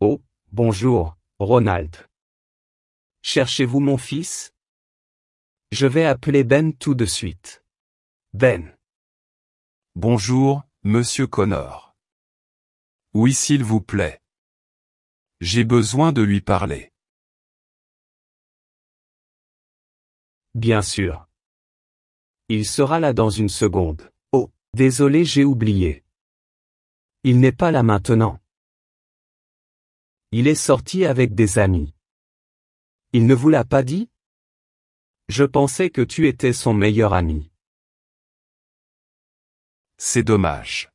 Oh, bonjour, Ronald. Cherchez-vous mon fils? Je vais appeler Ben tout de suite. Ben. Bonjour, monsieur Connor. Oui, s'il vous plaît. J'ai besoin de lui parler. Bien sûr. Il sera là dans une seconde. Oh, désolé, j'ai oublié. Il n'est pas là maintenant. Il est sorti avec des amis. Il ne vous l'a pas dit? Je pensais que tu étais son meilleur ami. C'est dommage.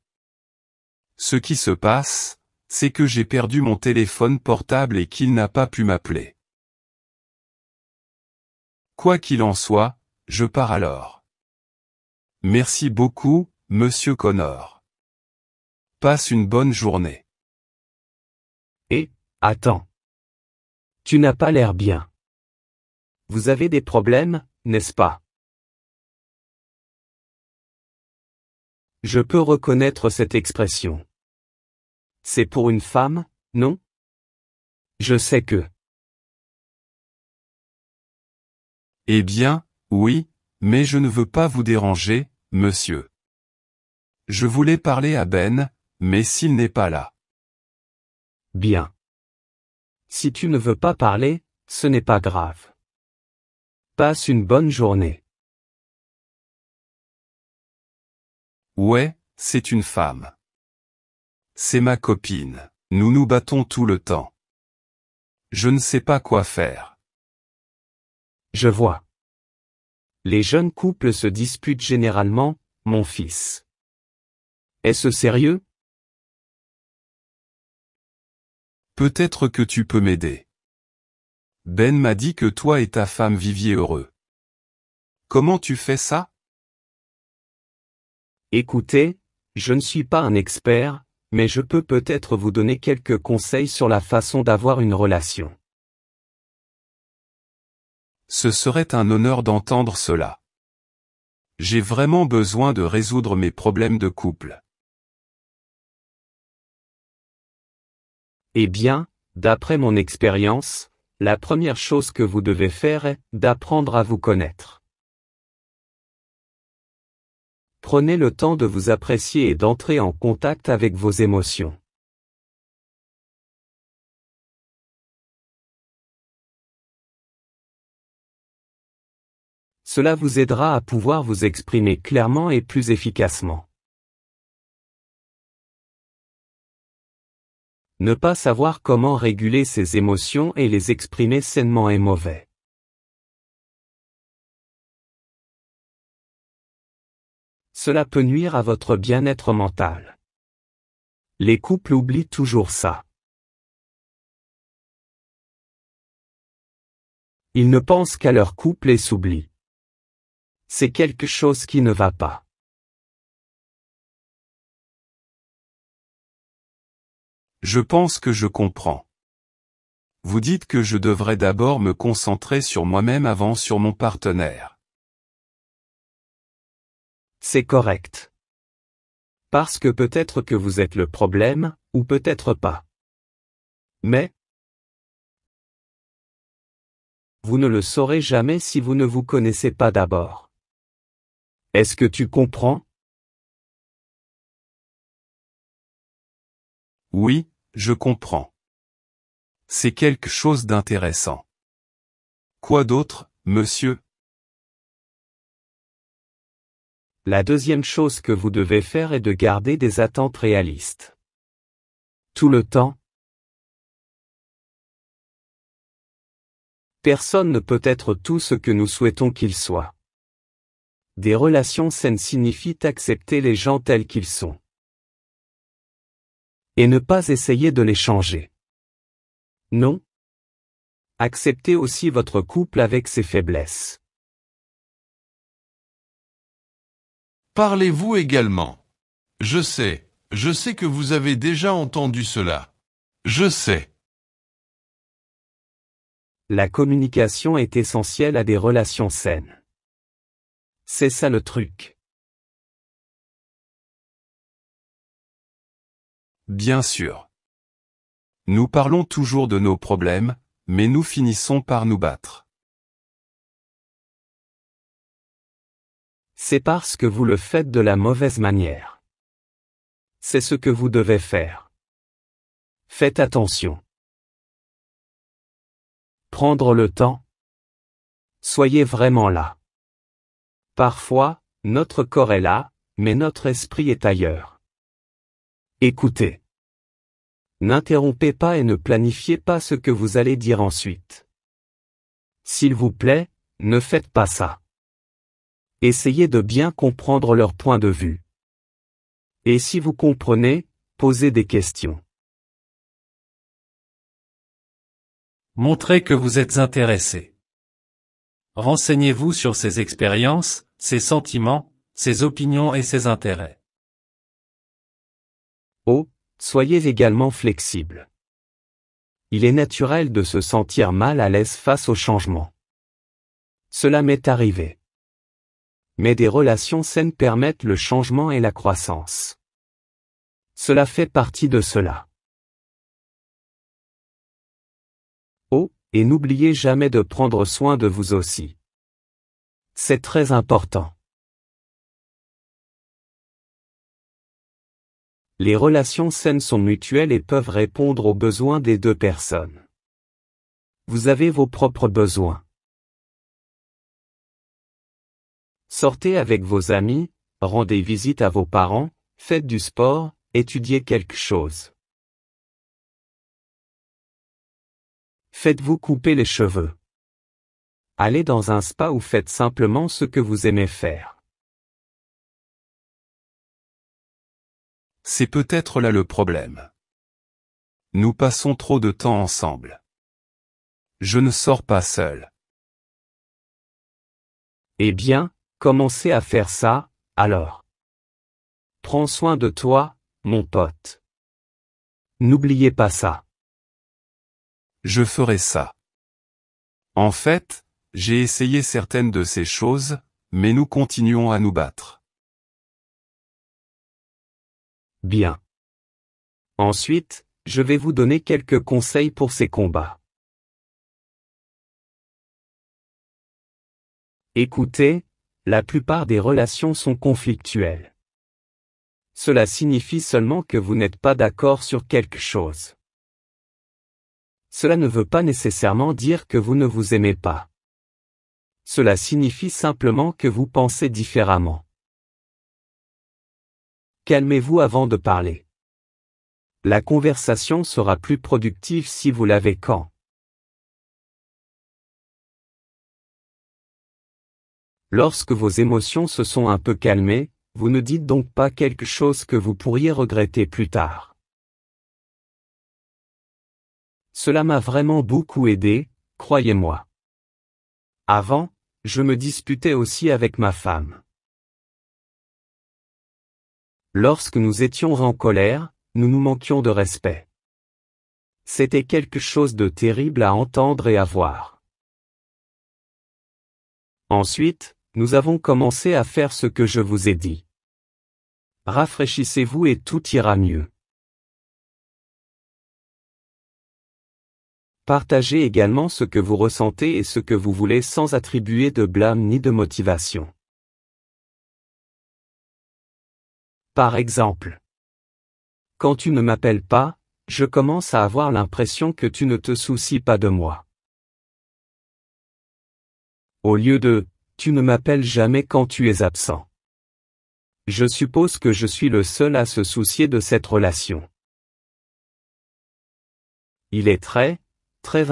Ce qui se passe, c'est que j'ai perdu mon téléphone portable et qu'il n'a pas pu m'appeler. Quoi qu'il en soit, je pars alors. Merci beaucoup, monsieur Connor. Passe une bonne journée. Et, attends. Tu n'as pas l'air bien. Vous avez des problèmes, n'est-ce pas? Je peux reconnaître cette expression. C'est pour une femme, non? Je sais que. Eh bien, oui, mais je ne veux pas vous déranger, monsieur. Je voulais parler à Ben, mais s'il n'est pas là. Bien. Si tu ne veux pas parler, ce n'est pas grave. Passe une bonne journée. Ouais, c'est une femme. C'est ma copine. Nous nous battons tout le temps. Je ne sais pas quoi faire. Je vois. Les jeunes couples se disputent généralement, mon fils. Est-ce sérieux? Peut-être que tu peux m'aider. Ben m'a dit que toi et ta femme viviez heureux. Comment tu fais ça? Écoutez, je ne suis pas un expert, mais je peux peut-être vous donner quelques conseils sur la façon d'avoir une relation. Ce serait un honneur d'entendre cela. J'ai vraiment besoin de résoudre mes problèmes de couple. Eh bien, d'après mon expérience, la première chose que vous devez faire est d'apprendre à vous connaître. Prenez le temps de vous apprécier et d'entrer en contact avec vos émotions. Cela vous aidera à pouvoir vous exprimer clairement et plus efficacement. Ne pas savoir comment réguler ses émotions et les exprimer sainement est mauvais. Cela peut nuire à votre bien-être mental. Les couples oublient toujours ça. Ils ne pensent qu'à leur couple et s'oublient. C'est quelque chose qui ne va pas. Je pense que je comprends. Vous dites que je devrais d'abord me concentrer sur moi-même avant sur mon partenaire. C'est correct. Parce que peut-être que vous êtes le problème, ou peut-être pas. Mais, vous ne le saurez jamais si vous ne vous connaissez pas d'abord. Est-ce que tu comprends? Oui, je comprends. C'est quelque chose d'intéressant. Quoi d'autre, monsieur? La deuxième chose que vous devez faire est de garder des attentes réalistes. Tout le temps. Personne ne peut être tout ce que nous souhaitons qu'il soit. Des relations saines signifient accepter les gens tels qu'ils sont. Et ne pas essayer de les changer. Non. Acceptez aussi votre couple avec ses faiblesses. Parlez-vous également. Je sais que vous avez déjà entendu cela. Je sais. La communication est essentielle à des relations saines. C'est ça le truc. Bien sûr. Nous parlons toujours de nos problèmes, mais nous finissons par nous battre. C'est parce que vous le faites de la mauvaise manière. C'est ce que vous devez faire. Faites attention. Prendre le temps. Soyez vraiment là. Parfois, notre corps est là, mais notre esprit est ailleurs. Écoutez. N'interrompez pas et ne planifiez pas ce que vous allez dire ensuite. S'il vous plaît, ne faites pas ça. Essayez de bien comprendre leur point de vue. Et si vous comprenez, posez des questions. Montrez que vous êtes intéressé. Renseignez-vous sur ses expériences, ses sentiments, ses opinions et ses intérêts. Oh, soyez également flexible. Il est naturel de se sentir mal à l'aise face au changement. Cela m'est arrivé. Mais des relations saines permettent le changement et la croissance. Cela fait partie de cela. Oh, et n'oubliez jamais de prendre soin de vous aussi. C'est très important. Les relations saines sont mutuelles et peuvent répondre aux besoins des deux personnes. Vous avez vos propres besoins. Sortez avec vos amis, rendez visite à vos parents, faites du sport, étudiez quelque chose. Faites-vous couper les cheveux. Allez dans un spa ou faites simplement ce que vous aimez faire. C'est peut-être là le problème. Nous passons trop de temps ensemble. Je ne sors pas seul. Eh bien, commencez à faire ça, alors. Prends soin de toi, mon pote. N'oubliez pas ça. Je ferai ça. En fait, j'ai essayé certaines de ces choses, mais nous continuons à nous battre. Bien. Ensuite, je vais vous donner quelques conseils pour ces combats. Écoutez, la plupart des relations sont conflictuelles. Cela signifie seulement que vous n'êtes pas d'accord sur quelque chose. Cela ne veut pas nécessairement dire que vous ne vous aimez pas. Cela signifie simplement que vous pensez différemment. Calmez-vous avant de parler. La conversation sera plus productive si vous l'avez quand. Lorsque vos émotions se sont un peu calmées, vous ne dites donc pas quelque chose que vous pourriez regretter plus tard. Cela m'a vraiment beaucoup aidé, croyez-moi. Avant, je me disputais aussi avec ma femme. Lorsque nous étions en colère, nous nous manquions de respect. C'était quelque chose de terrible à entendre et à voir. Ensuite, nous avons commencé à faire ce que je vous ai dit. Rafraîchissez-vous et tout ira mieux. Partagez également ce que vous ressentez et ce que vous voulez sans attribuer de blâme ni de motivation. Par exemple, quand tu ne m'appelles pas, je commence à avoir l'impression que tu ne te soucies pas de moi. Au lieu de « tu ne m'appelles jamais quand tu es absent ». Je suppose que je suis le seul à se soucier de cette relation. Il est très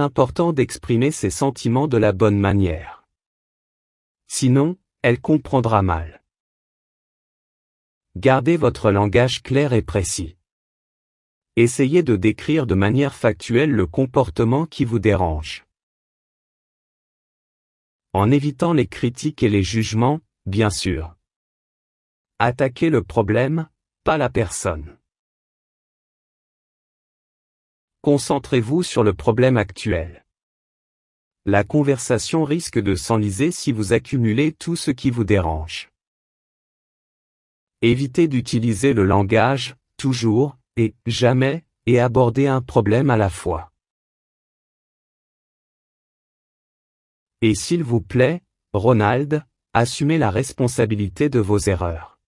important d'exprimer ses sentiments de la bonne manière. Sinon, elle comprendra mal. Gardez votre langage clair et précis. Essayez de décrire de manière factuelle le comportement qui vous dérange. En évitant les critiques et les jugements, bien sûr. Attaquez le problème, pas la personne. Concentrez-vous sur le problème actuel. La conversation risque de s'enliser si vous accumulez tout ce qui vous dérange. Évitez d'utiliser le langage « toujours » et « jamais » et aborder un problème à la fois. Et s'il vous plaît, Ronald, assumez la responsabilité de vos erreurs.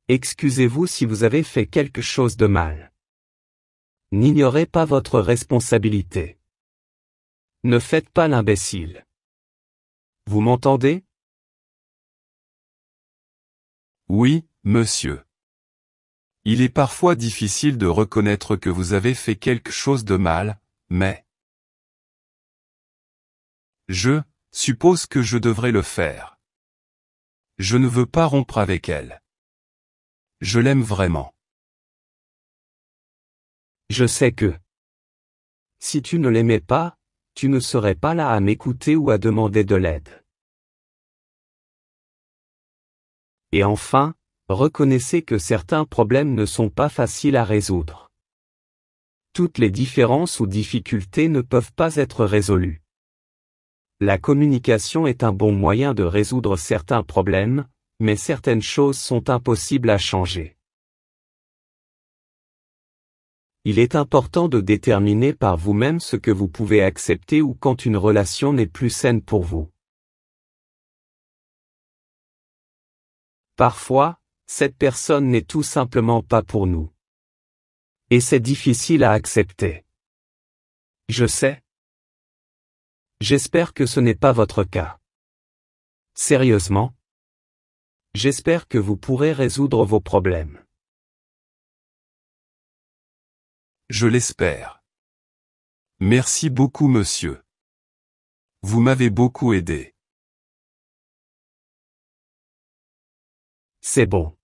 Excusez-vous si vous avez fait quelque chose de mal. N'ignorez pas votre responsabilité. Ne faites pas l'imbécile. Vous m'entendez? Oui, monsieur. Il est parfois difficile de reconnaître que vous avez fait quelque chose de mal, mais je suppose que je devrais le faire. Je ne veux pas rompre avec elle. Je l'aime vraiment. Je sais que si tu ne l'aimais pas, tu ne serais pas là à m'écouter ou à demander de l'aide. Et enfin, reconnaissez que certains problèmes ne sont pas faciles à résoudre. Toutes les différences ou difficultés ne peuvent pas être résolues. La communication est un bon moyen de résoudre certains problèmes, mais certaines choses sont impossibles à changer. Il est important de déterminer par vous-même ce que vous pouvez accepter ou quand une relation n'est plus saine pour vous. Parfois, cette personne n'est tout simplement pas pour nous. Et c'est difficile à accepter. Je sais. J'espère que ce n'est pas votre cas. Sérieusement. J'espère que vous pourrez résoudre vos problèmes. Je l'espère. Merci beaucoup, monsieur. Vous m'avez beaucoup aidé. C'est bon.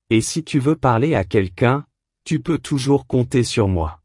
Et si tu veux parler à quelqu'un, tu peux toujours compter sur moi.